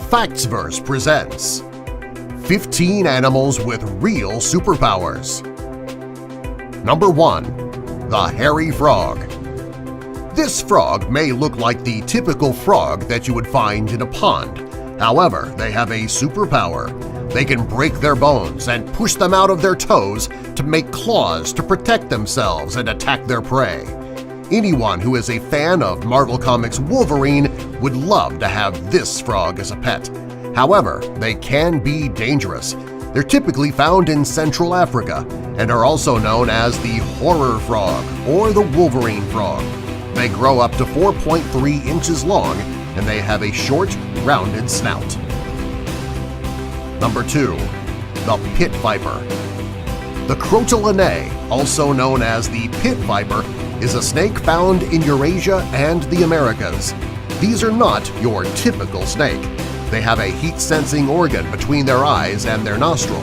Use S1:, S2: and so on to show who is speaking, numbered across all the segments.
S1: Factsverse presents 15 Animals with Real Superpowers. Number 1. The Hairy Frog. This frog may look like the typical frog that you would find in a pond. However, they have a superpower. They can break their bones and push them out of their toes to make claws to protect themselves and attack their prey. Anyone who is a fan of Marvel Comics' Wolverine would love to have this frog as a pet. However, they can be dangerous. They're typically found in Central Africa and are also known as the horror frog or the Wolverine frog. They grow up to 4.3 inches long and they have a short, rounded snout. Number 2. The Pit Viper. The Crotalinae, also known as the pit viper, is a snake found in Eurasia and the Americas. These are not your typical snake. They have a heat-sensing organ between their eyes and their nostril.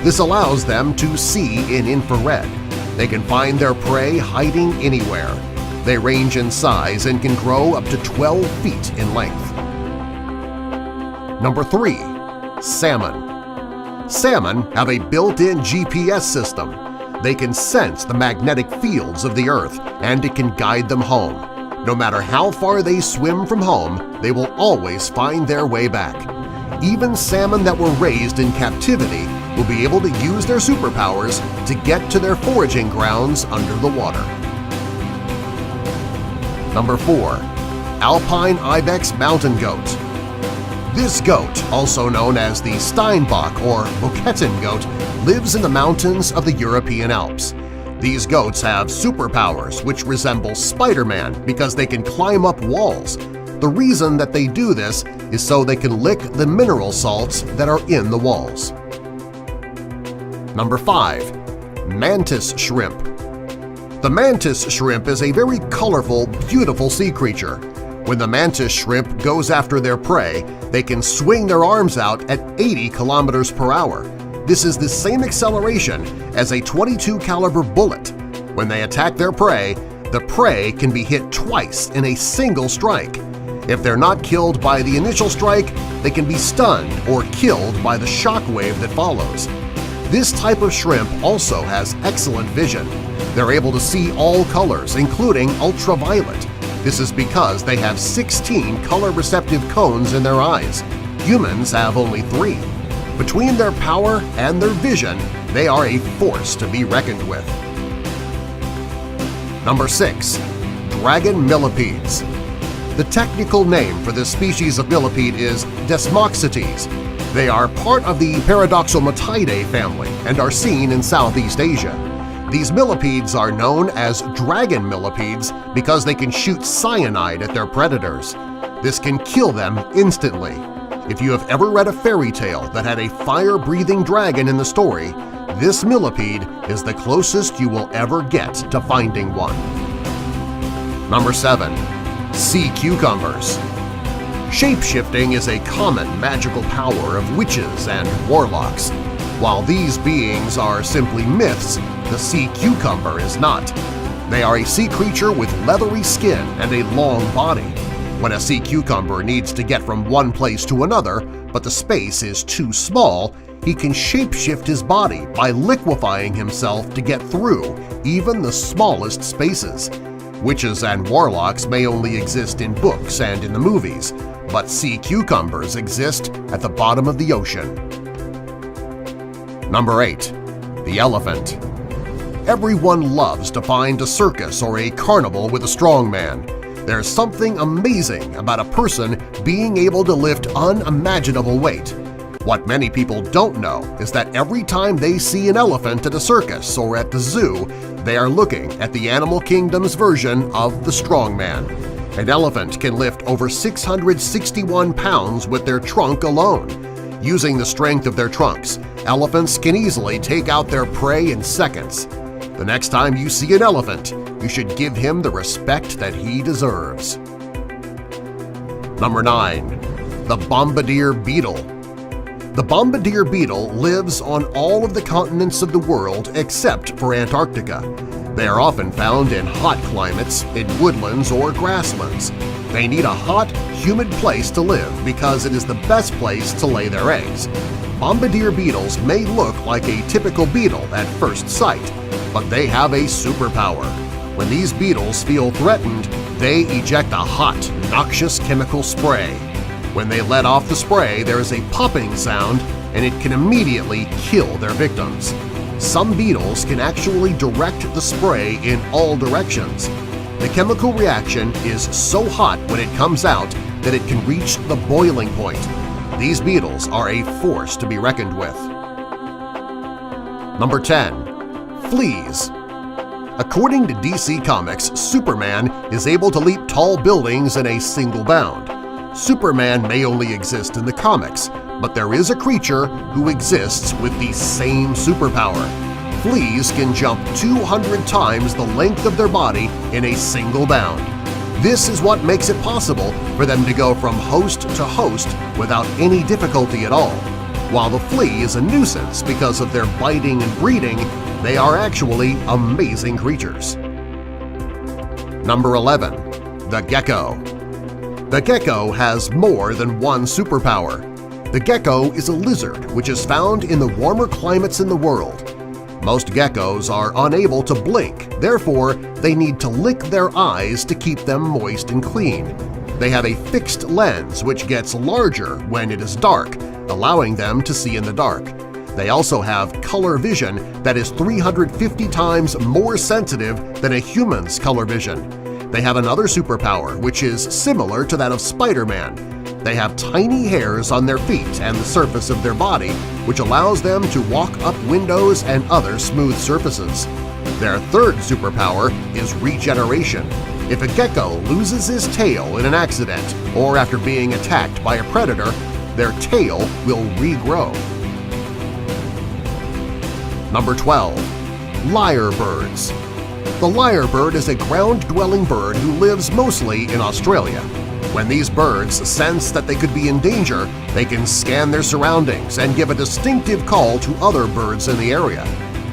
S1: This allows them to see in infrared. They can find their prey hiding anywhere. They range in size and can grow up to 12 feet in length. Number 3. Salmon. Salmon have a built-in GPS system. They can sense the magnetic fields of the Earth and it can guide them home. No matter how far they swim from home, they will always find their way back. Even salmon that were raised in captivity will be able to use their superpowers to get to their foraging grounds under the water. Number 4. Alpine Ibex Mountain Goat. This goat, also known as the Steinbock or Boketten goat, lives in the mountains of the European Alps. These goats have superpowers which resemble Spider-Man because they can climb up walls. The reason that they do this is so they can lick the mineral salts that are in the walls. Number 5. Mantis Shrimp. The mantis shrimp is a very colorful, beautiful sea creature. When the mantis shrimp goes after their prey, they can swing their arms out at 80 kilometers per hour. This is the same acceleration as a .22 caliber bullet. When they attack their prey, the prey can be hit twice in a single strike. If they're not killed by the initial strike, they can be stunned or killed by the shock wave that follows. This type of shrimp also has excellent vision. They're able to see all colors, including ultraviolet. This is because they have 16 color-receptive cones in their eyes. Humans have only 3. Between their power and their vision, they are a force to be reckoned with. Number 6. Dragon Millipedes. The technical name for this species of millipede is Desmoxetes. They are part of the Paradoxomatidae family and are seen in Southeast Asia. These millipedes are known as dragon millipedes because they can shoot cyanide at their predators. This can kill them instantly. If you have ever read a fairy tale that had a fire-breathing dragon in the story, this millipede is the closest you will ever get to finding one. Number 7. Sea Cucumbers. Shape-shifting is a common magical power of witches and warlocks. While these beings are simply myths, the sea cucumber is not. They are a sea creature with leathery skin and a long body. When a sea cucumber needs to get from one place to another, but the space is too small, he can shapeshift his body by liquefying himself to get through even the smallest spaces. Witches and warlocks may only exist in books and in the movies, but sea cucumbers exist at the bottom of the ocean. Number 8. The Elephant. Everyone loves to find a circus or a carnival with a strongman. There's something amazing about a person being able to lift unimaginable weight. What many people don't know is that every time they see an elephant at a circus or at the zoo, they are looking at the animal kingdom's version of the strongman. An elephant can lift over 661 pounds with their trunk alone. Using the strength of their trunks, elephants can easily take out their prey in seconds. The next time you see an elephant, you should give him the respect that he deserves. Number 9. The Bombardier Beetle. The bombardier beetle lives on all of the continents of the world except for Antarctica. They are often found in hot climates, in woodlands or grasslands. They need a hot, humid place to live because it is the best place to lay their eggs. Bombardier beetles may look like a typical beetle at first sight, but they have a superpower. When these beetles feel threatened, they eject a hot, noxious chemical spray. When they let off the spray, there is a popping sound and it can immediately kill their victims. Some beetles can actually direct the spray in all directions. The chemical reaction is so hot when it comes out that it can reach the boiling point. These beetles are a force to be reckoned with. Number 10. Fleas. According to DC Comics, Superman is able to leap tall buildings in a single bound. Superman may only exist in the comics, but there is a creature who exists with the same superpower. Fleas can jump 200 times the length of their body in a single bound. This is what makes it possible for them to go from host to host without any difficulty at all. While the flea is a nuisance because of their biting and breeding, they are actually amazing creatures. Number 11. The Gecko. The gecko has more than one superpower. The gecko is a lizard which is found in the warmer climates in the world. Most geckos are unable to blink, therefore they need to lick their eyes to keep them moist and clean. They have a fixed lens which gets larger when it is dark, allowing them to see in the dark. They also have color vision that is 350 times more sensitive than a human's color vision. They have another superpower which is similar to that of Spider-Man. They have tiny hairs on their feet and the surface of their body, which allows them to walk up windows and other smooth surfaces. Their third superpower is regeneration. If a gecko loses his tail in an accident or after being attacked by a predator, their tail will regrow. Number 12. Lyrebirds. The lyrebird is a ground-dwelling bird who lives mostly in Australia. When these birds sense that they could be in danger, they can scan their surroundings and give a distinctive call to other birds in the area.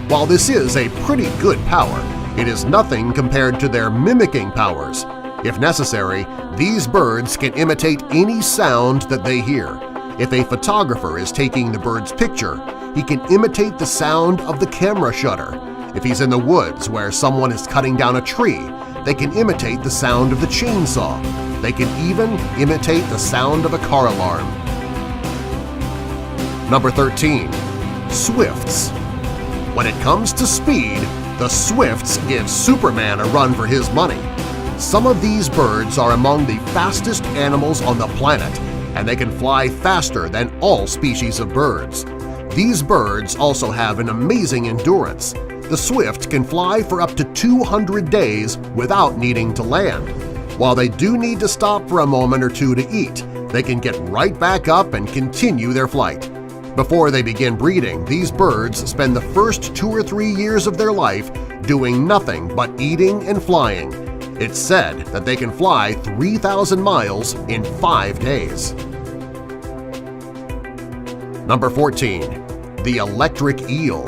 S1: While this is a pretty good power, it is nothing compared to their mimicking powers. If necessary, these birds can imitate any sound that they hear. If a photographer is taking the bird's picture, he can imitate the sound of the camera shutter. If he's in the woods where someone is cutting down a tree, they can imitate the sound of the chainsaw. They can even imitate the sound of a car alarm. Number 13. Swifts. When it comes to speed, the swifts give Superman a run for his money. Some of these birds are among the fastest animals on the planet, and they can fly faster than all species of birds. These birds also have an amazing endurance. The swift can fly for up to 200 days without needing to land. While they do need to stop for a moment or two to eat, they can get right back up and continue their flight. Before they begin breeding, these birds spend the first 2 or 3 years of their life doing nothing but eating and flying. It's said that they can fly 3,000 miles in 5 days. Number 14. The Electric Eel.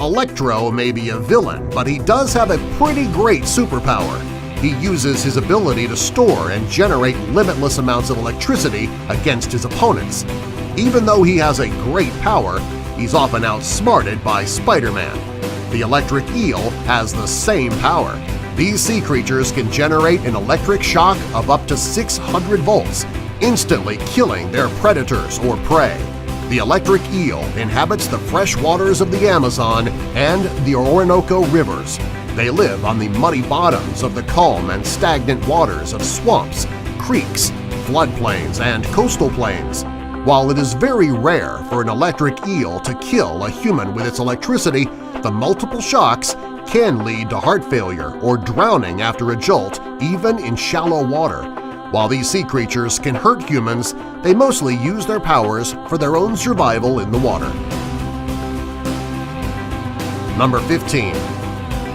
S1: Electro may be a villain, but he does have a pretty great superpower. He uses his ability to store and generate limitless amounts of electricity against his opponents. Even though he has a great power, he's often outsmarted by Spider-Man. The electric eel has the same power. These sea creatures can generate an electric shock of up to 600 volts, instantly killing their predators or prey. The electric eel inhabits the fresh waters of the Amazon and the Orinoco rivers. They live on the muddy bottoms of the calm and stagnant waters of swamps, creeks, floodplains, and coastal plains. While it is very rare for an electric eel to kill a human with its electricity, the multiple shocks can lead to heart failure or drowning after a jolt even in shallow water. While these sea creatures can hurt humans, they mostly use their powers for their own survival in the water. Number 15.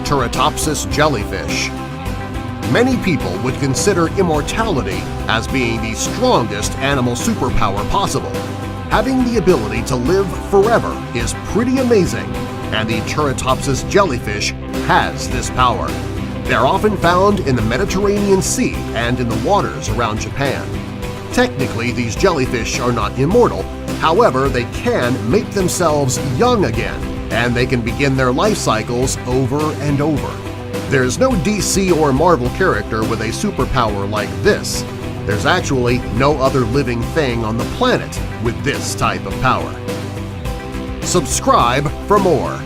S1: Turritopsis jellyfish. Many people would consider immortality as being the strongest animal superpower possible. Having the ability to live forever is pretty amazing, and the Turritopsis jellyfish has this power. They're often found in the Mediterranean Sea and in the waters around Japan. Technically, these jellyfish are not immortal, however, they can make themselves young again, and they can begin their life cycles over and over. There's no DC or Marvel character with a superpower like this. There's actually no other living thing on the planet with this type of power. Subscribe for more.